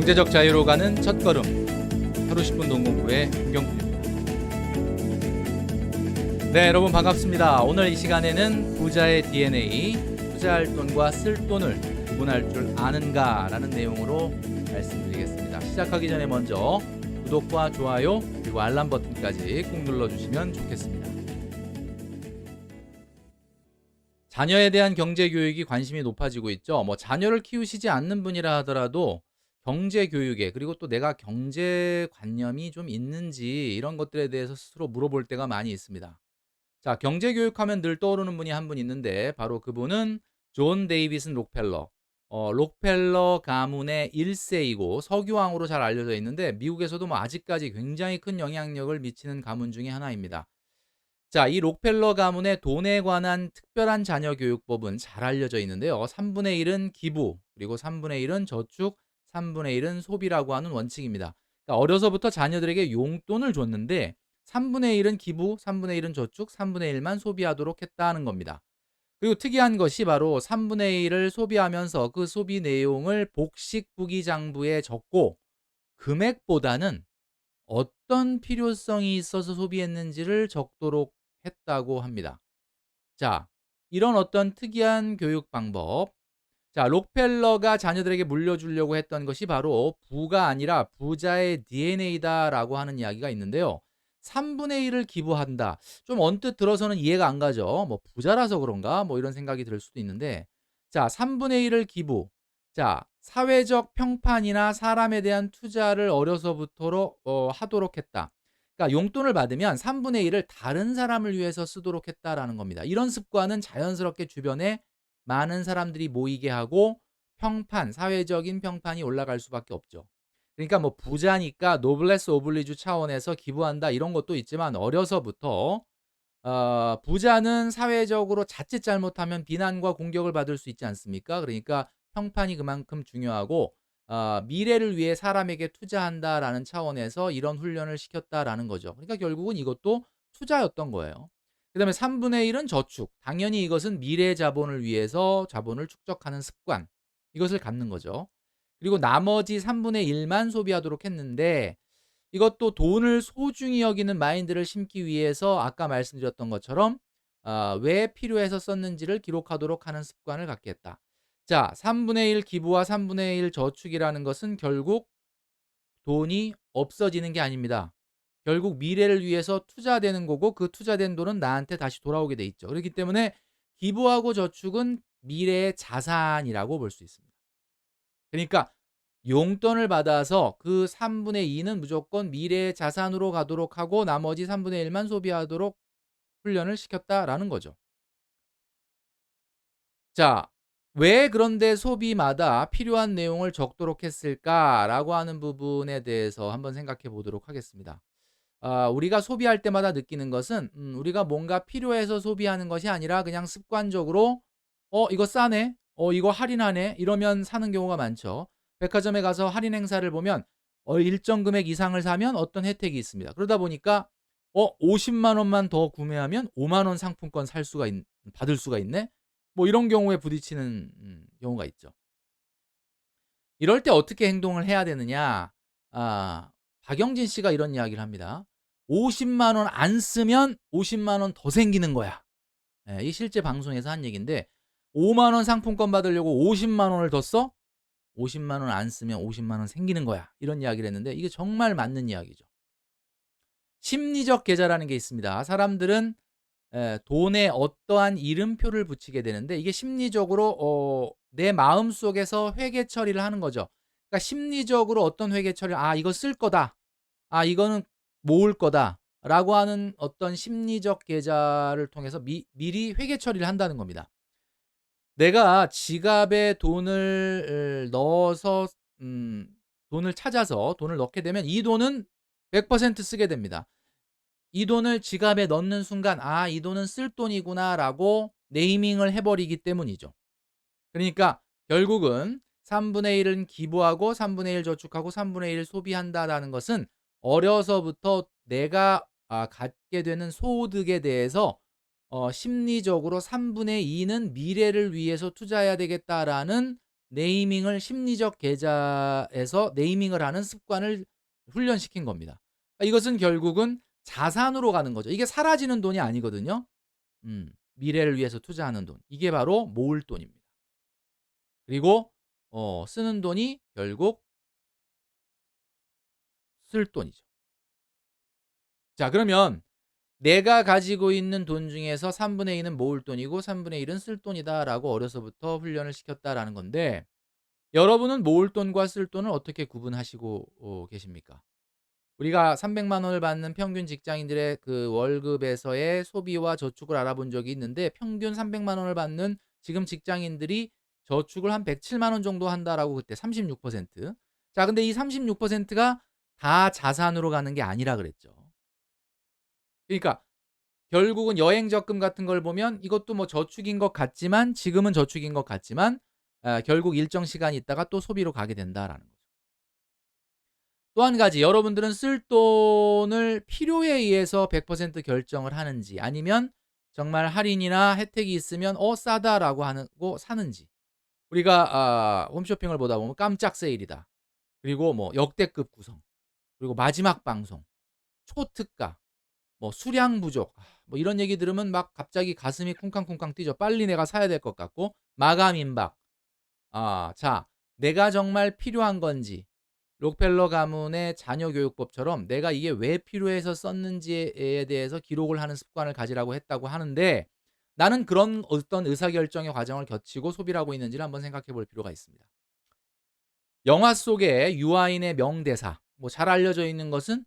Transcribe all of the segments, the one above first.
경제적 자유로 가는 첫걸음, 하루 10분 동공부의 김경필입니다. 네, 여러분 반갑습니다. 오늘 이 시간에는 부자의 DNA, 투자할 돈과 쓸 돈을 구분할 줄 아는가 라는 내용으로 말씀드리겠습니다. 시작하기 전에 먼저 구독과 좋아요 그리고 알람 버튼까지 꼭 눌러주시면 좋겠습니다. 자녀에 대한 경제 교육이 관심이 높아지고 있죠. 자녀를 키우시지 않는 분이라 하더라도 경제 교육에, 그리고 또 내가 경제관념이 좀 있는지 이런 것들에 대해서 스스로 물어볼 때가 많이 있습니다. 자, 경제 교육하면 늘 떠오르는 분이 한 분 있는데 바로 그분은 존 데이비슨 록펠러. 록펠러 가문의 1세이고 석유왕으로 잘 알려져 있는데 미국에서도 아직까지 굉장히 큰 영향력을 미치는 가문 중에 하나입니다. 자, 이 록펠러 가문의 돈에 관한 특별한 자녀 교육법은 잘 알려져 있는데요. 3분의 1은 기부, 그리고 3분의 1은 저축, 3분의 1은 소비라고 하는 원칙입니다. 그러니까 어려서부터 자녀들에게 용돈을 줬는데 3분의 1은 기부, 3분의 1은 저축, 3분의 1만 소비하도록 했다는 겁니다. 그리고 특이한 것이 바로 3분의 1을 소비하면서 그 소비 내용을 복식부기장부에 적고 금액보다는 어떤 필요성이 있어서 소비했는지를 적도록 했다고 합니다. 자, 이런 어떤 특이한 교육 방법. 자, 록펠러가 자녀들에게 물려주려고 했던 것이 바로 부가 아니라 부자의 DNA다라고 하는 이야기가 있는데요. 3분의 1을 기부한다. 좀 언뜻 들어서는 이해가 안 가죠. 부자라서 그런가? 이런 생각이 들 수도 있는데. 자, 3분의 1을 기부. 자, 사회적 평판이나 사람에 대한 투자를 어려서부터 하도록 했다. 그러니까 용돈을 받으면 3분의 1을 다른 사람을 위해서 쓰도록 했다라는 겁니다. 이런 습관은 자연스럽게 주변에 많은 사람들이 모이게 하고 사회적인 평판이 올라갈 수밖에 없죠. 그러니까 부자니까 노블레스 오블리주 차원에서 기부한다 이런 것도 있지만 어려서부터 부자는 사회적으로 자칫 잘못하면 비난과 공격을 받을 수 있지 않습니까? 그러니까 평판이 그만큼 중요하고 미래를 위해 사람에게 투자한다라는 차원에서 이런 훈련을 시켰다라는 거죠. 그러니까 결국은 이것도 투자였던 거예요. 그다음에 3분의 1은 저축. 당연히 이것은 미래 자본을 위해서 자본을 축적하는 습관. 이것을 갖는 거죠. 그리고 나머지 3분의 1만 소비하도록 했는데 이것도 돈을 소중히 여기는 마인드를 심기 위해서 아까 말씀드렸던 것처럼 왜 필요해서 썼는지를 기록하도록 하는 습관을 갖게 했다. 자, 3분의 1 기부와 3분의 1 저축이라는 것은 결국 돈이 없어지는 게 아닙니다. 결국 미래를 위해서 투자되는 거고 그 투자된 돈은 나한테 다시 돌아오게 돼 있죠. 그렇기 때문에 기부하고 저축은 미래의 자산이라고 볼 수 있습니다. 그러니까 용돈을 받아서 그 3분의 2는 무조건 미래의 자산으로 가도록 하고 나머지 3분의 1만 소비하도록 훈련을 시켰다라는 거죠. 자, 왜 그런데 소비마다 필요한 내용을 적도록 했을까라고 하는 부분에 대해서 한번 생각해 보도록 하겠습니다. 우리가 소비할 때마다 느끼는 것은 우리가 뭔가 필요해서 소비하는 것이 아니라 그냥 습관적으로 이거 싸네. 이거 할인하네. 이러면 사는 경우가 많죠. 백화점에 가서 할인 행사를 보면 일정 금액 이상을 사면 어떤 혜택이 있습니다. 그러다 보니까 50만 원만 더 구매하면 5만 원 상품권 받을 수가 있네. 이런 경우에 부딪히는 경우가 있죠. 이럴 때 어떻게 행동을 해야 되느냐? 박영진 씨가 이런 이야기를 합니다. 50만 원 안 쓰면 50만 원 더 생기는 거야. 예, 이 실제 방송에서 한 얘기인데 5만 원 상품권 받으려고 50만 원을 더 써? 50만 원 안 쓰면 50만 원 생기는 거야. 이런 이야기를 했는데 이게 정말 맞는 이야기죠. 심리적 계좌라는 게 있습니다. 사람들은 돈에 어떠한 이름표를 붙이게 되는데 이게 심리적으로 내 마음속에서 회계 처리를 하는 거죠. 그러니까 심리적으로 어떤 회계 처리, 이거 쓸 거다. 이거는 모을 거다라고 하는 어떤 심리적 계좌를 통해서 미리 회계 처리를 한다는 겁니다. 내가 지갑에 돈을 넣어서 돈을 찾아서 돈을 넣게 되면 이 돈은 100% 쓰게 됩니다. 이 돈을 지갑에 넣는 순간 '아, 이 돈은 쓸 돈이구나.'라고 네이밍을 해 버리기 때문이죠. 그러니까 결국은 3분의 1은 기부하고 3분의 1 저축하고 3분의 1 소비한다라는 것은 어려서부터 내가 갖게 되는 소득에 대해서 심리적으로 3분의 2는 미래를 위해서 투자해야 되겠다라는 네이밍을 심리적 계좌에서 네이밍을 하는 습관을 훈련시킨 겁니다. 이것은 결국은 자산으로 가는 거죠. 이게 사라지는 돈이 아니거든요. 미래를 위해서 투자하는 돈. 이게 바로 모을 돈입니다. 그리고 쓰는 돈이 결국 쓸 돈이죠. 자, 그러면 내가 가지고 있는 돈 중에서 3분의 2는 모을 돈이고 3분의 1은 쓸 돈이다라고 어려서부터 훈련을 시켰다라는 건데, 여러분은 모을 돈과 쓸 돈을 어떻게 구분하시고 계십니까? 우리가 300만 원을 받는 평균 직장인들의 그 월급에서의 소비와 저축을 알아본 적이 있는데, 평균 300만 원을 받는 지금 직장인들이 저축을 한 107만 원 정도 한다라고, 그때 36%. 자, 근데 이 36%가 다 자산으로 가는 게 아니라 그랬죠. 그러니까 결국은 여행 적금 같은 걸 보면 이것도 뭐 저축인 것 같지만, 지금은 저축인 것 같지만 결국 일정 시간 있다가 또 소비로 가게 된다라는 거죠. 또 한 가지, 여러분들은 쓸 돈을 필요에 의해서 100% 결정을 하는지, 아니면 정말 할인이나 혜택이 있으면 싸다라고 하고 사는지. 우리가 홈쇼핑을 보다 보면 깜짝 세일이다, 그리고 뭐 역대급 구성, 그리고 마지막 방송, 초특가, 뭐 수량 부족, 뭐 이런 얘기 들으면 막 갑자기 가슴이 쿵쾅쿵쾅 뛰죠. 빨리 내가 사야 될 것 같고, 마감 임박. 자, 내가 정말 필요한 건지, 록펠러 가문의 자녀 교육법처럼 내가 이게 왜 필요해서 썼는지에 대해서 기록을 하는 습관을 가지라고 했다고 하는데, 나는 그런 어떤 의사결정의 과정을 거치고 소비를 하고 있는지를 한번 생각해 볼 필요가 있습니다. 영화 속의 유아인의 명대사, 뭐 잘 알려져 있는 것은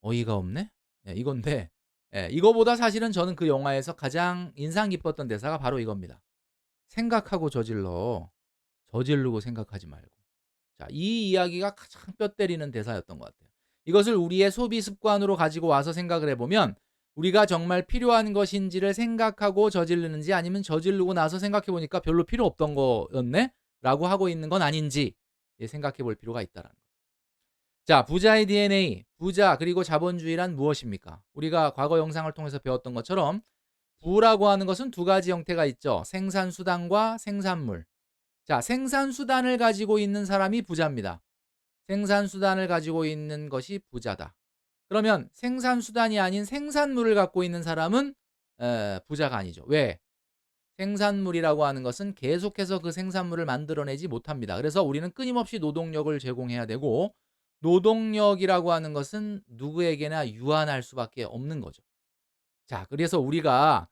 "어이가 없네?" 이건데, 이거보다 사실은 저는 그 영화에서 가장 인상 깊었던 대사가 바로 이겁니다. "생각하고 저질러. 저지르고 생각하지 말고." 자, 이 이야기가 가장 뼈 때리는 대사였던 것 같아요. 이것을 우리의 소비 습관으로 가지고 와서 생각을 해 보면, 우리가 정말 필요한 것인지를 생각하고 저지르는지, 아니면 저지르고 나서 생각해 보니까 '별로 필요 없던 거였네.'라고 하고 있는 건 아닌지 생각해 볼 필요가 있다라는 거죠. 자, 부자의 DNA, 부자 그리고 자본주의란 무엇입니까? 우리가 과거 영상을 통해서 배웠던 것처럼 부라고 하는 것은 두 가지 형태가 있죠. 생산수단과 생산물. 자, 생산수단을 가지고 있는 사람이 부자입니다. 생산수단을 가지고 있는 것이 부자다. 그러면 생산수단이 아닌 생산물을 갖고 있는 사람은 부자가 아니죠. 왜? 생산물이라고 하는 것은 계속해서 그 생산물을 만들어내지 못합니다. 그래서 우리는 끊임없이 노동력을 제공해야 되고, 노동력이라고 하는 것은 누구에게나 유한할 수밖에 없는 거죠. 자, 그래서 우리가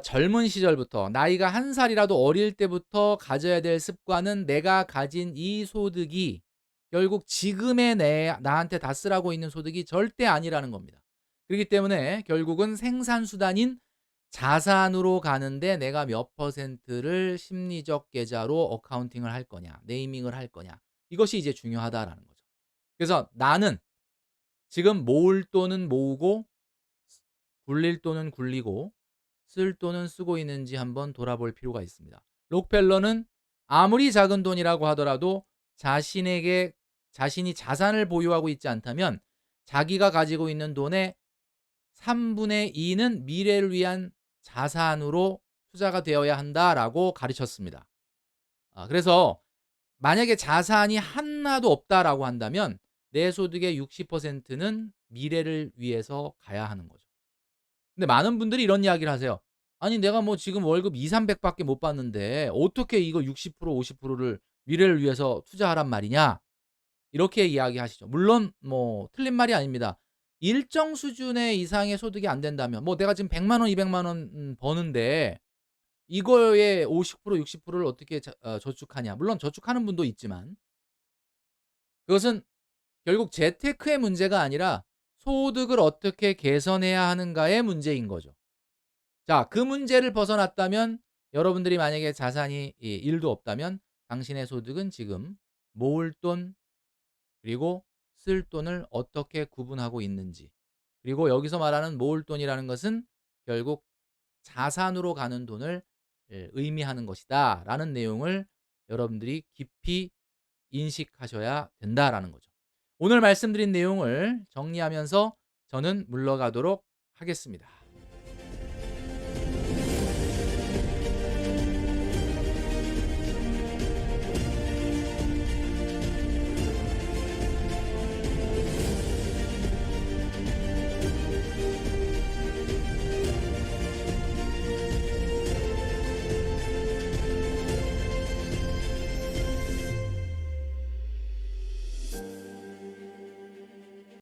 젊은 시절부터, 나이가 한 살이라도 어릴 때부터 가져야 될 습관은, 내가 가진 이 소득이 결국 지금의 나한테 다 쓰라고 있는 소득이 절대 아니라는 겁니다. 그렇기 때문에 결국은 생산수단인 자산으로 가는데 내가 몇 퍼센트를 심리적 계좌로 어카운팅을 할 거냐, 네이밍을 할 거냐, 이것이 이제 중요하다라는 거죠. 그래서 나는 지금 모을 돈은 모으고, 굴릴 돈은 굴리고, 쓸 돈은 쓰고 있는지 한번 돌아볼 필요가 있습니다. 록펠러는 아무리 작은 돈이라고 하더라도 자신에게, 자신이 자산을 보유하고 있지 않다면 자기가 가지고 있는 돈의 3분의 2는 미래를 위한 자산으로 투자가 되어야 한다라고 가르쳤습니다. 그래서 만약에 자산이 하나도 없다라고 한다면 내 소득의 60%는 미래를 위해서 가야 하는 거죠. 근데 많은 분들이 이런 이야기를 하세요. "아니 내가 뭐 지금 월급 200-300 밖에 못 받는데 어떻게 이거 60% 50%를 미래를 위해서 투자하란 말이냐?" 이렇게 이야기하시죠. 물론 뭐 틀린 말이 아닙니다. 일정 수준의 이상의 소득이 안 된다면, 뭐 내가 지금 100만 원, 200만 원 버는데 이거의 50% 60%를 어떻게 저축하냐. 물론 저축하는 분도 있지만, 그것은 결국 재테크의 문제가 아니라 소득을 어떻게 개선해야 하는가의 문제인 거죠. 자, 그 문제를 벗어났다면, 여러분들이 만약에 자산이 1도 없다면 당신의 소득은 지금 모을 돈 그리고 쓸 돈을 어떻게 구분하고 있는지, 그리고 여기서 말하는 모을 돈이라는 것은 결국 자산으로 가는 돈을 의미하는 것이다라는 내용을 여러분들이 깊이 인식하셔야 된다라는 거죠. 오늘 말씀드린 내용을 정리하면서 저는 물러가도록 하겠습니다.